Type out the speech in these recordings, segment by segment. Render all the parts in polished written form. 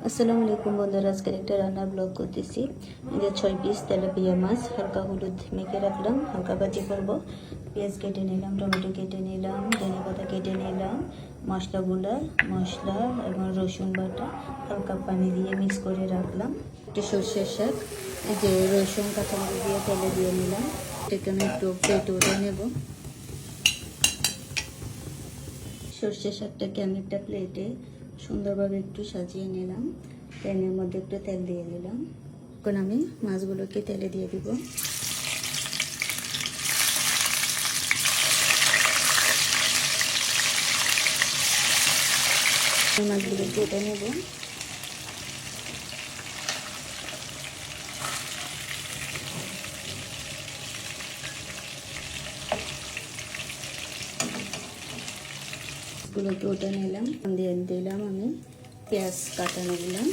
আসসালামু আলাইকুম বন্ধুরা, আজকের একটা রান্নার ব্লগ করতেছি। যে 6 পিস তেলাপিয়া মাছ হালকা হলুদ মেখে রাখলাম, হালকা ভাজি করব। পেঁয়াজ কেটে নিলাম, টমেটো কেটে নিলাম, ধনে পাতা কেটে নিলাম, মশলা গুঁড়া, মশলা এবং রসুন বাটা হালকা পানি দিয়ে মিক্স করে রাখলাম। একটু সর্ষের শাক, এই যে রসুন কাঁচামরিচ দিয়ে তেলে দিয়ে নিলাম। এটাকে আমি একটু প্লেটে উঠে নেব। সর্ষের শাকটাকে আমি একটা প্লেটে সুন্দরভাবে একটু সাজিয়ে নিলাম। প্যানের মধ্যে একটু তেল দিয়ে দিলাম। এখন আমি মাছগুলোকে তেলে দিয়ে দিব। মাছগুলোকে উঠে নেব। গুলোকে উঠে নিলাম, দিয়ে দিলাম আমি পেঁয়াজ কাটানো দিলাম।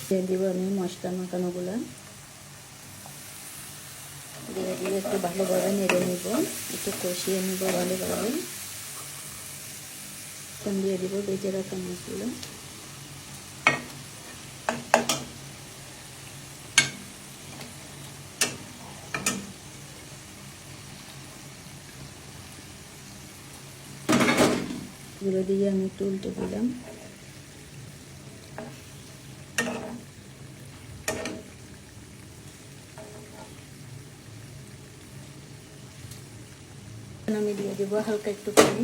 দিয়ে দিব আমি মশলা মাখানোগুলো, দিয়ে দিয়ে একটু ভালোভাবে নেড়ে নিব, একটু কষিয়ে নিব ভালোভাবে। এখন দিয়ে দিব ভেজে রাখা মাছগুলো। এগুলো দিয়ে আমি একটু উল্টে দিলাম। আমি দিয়ে দেবো হালকা একটু পানি।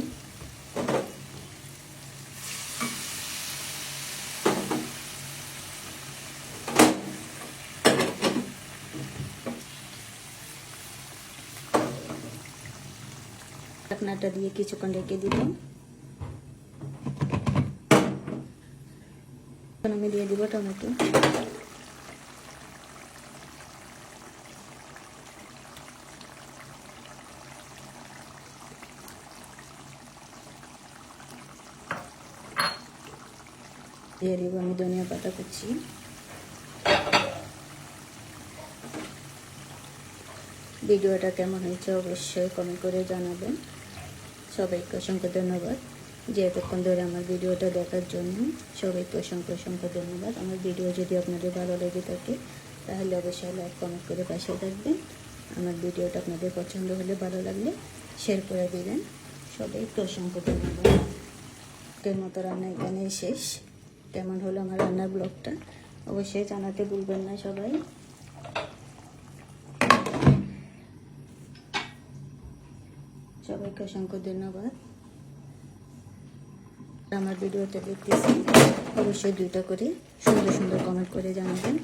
ঢাকনাটা দিয়ে কিছুক্ষণ রেখে দিলাম। এখন আমি দিয়ে দিব টমেটো। দিয়ে দিব আমি ধনিয়া পাতা কুচি। ভিডিওটা কেমন হয়েছে অবশ্যই কমেন্ট করে জানাবেন। সবাইকে অসংখ্য ধন্যবাদ যে এতক্ষণ ধরে আমার ভিডিওটা দেখার জন্য। সবাইকে অসংখ্য অসংখ্য ধন্যবাদ। আমার ভিডিও যদি আপনাদের ভালো লেগে থাকে তাহলে অবশ্যই লাইক কমেন্ট করে পাশে থাকবেন। আমার ভিডিওটা আপনাদের পছন্দ হলে ভালো লাগলে শেয়ার করে দিবেন। সবাইকে অসংখ্য ধন্যবাদ। আজকের মতো রান্না এখানেই শেষ। কেমন হলো আমার রান্নার ব্লগটা অবশ্যই জানাতে ভুলবেন না সবাই। সবাইকে অসংখ্য ধন্যবাদ। আমার ভিডিওটা দেখতেছি অবশ্যই 2টা করে সুন্দর সুন্দর কমেন্ট করে জানাবেন।